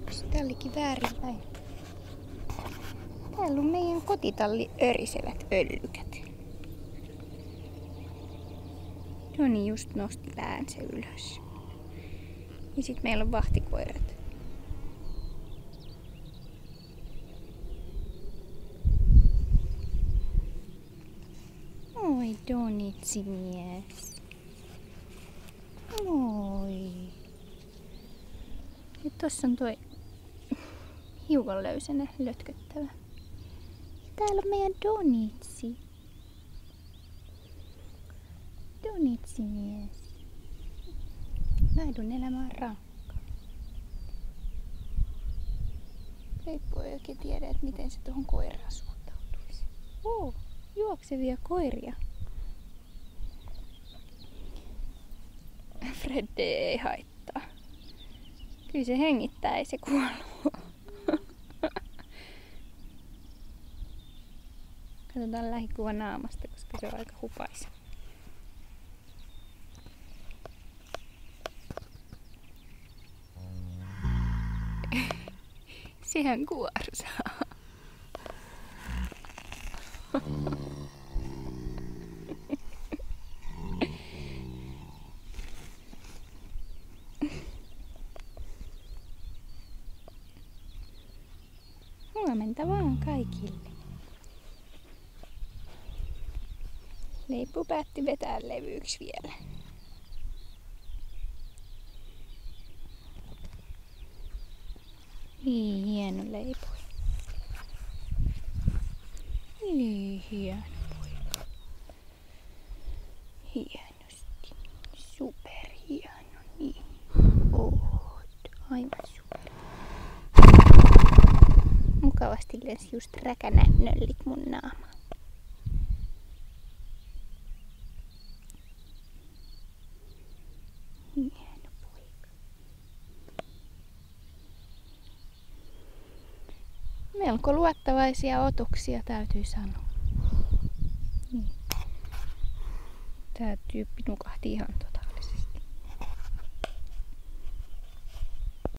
Ups, tää olikin väärinpäin. Täällä on meidän kotitalli örisevät öllykät. Joni just nosti päänsä ylös. Ja sit meillä on vahtikoirat. Moi Donitsi-mies. Moi. Ja tossa on toi hiukan löysänä lötköttävä. Ja täällä on meidän Donitsi. Donitsi-mies. Laidun elämä on rankka. Peippu ei oikein tiedä, että miten se tuohon koiraan suhtautuisi. Juoksevia koiria. Fred ei haittaa. Kyllä se hengittää, ei se kuollut. Katsotaan lähikuva naamasta, koska se on aika hupaisa. Sehän kuorsaa. Huomenta vaan kaikille. Leippu päätti vetää levyyksi vielä. Niin hieno leipu. Niin hieno poika. Hienosti. Superhieno. Niin. Oot aivan super. Mukavasti lensi just räkänännöllit mun naamaan. Hieno poika. Melko luottavaisia otuksia täytyy sanoa. Niin. Tää tyyppi nukahti ihan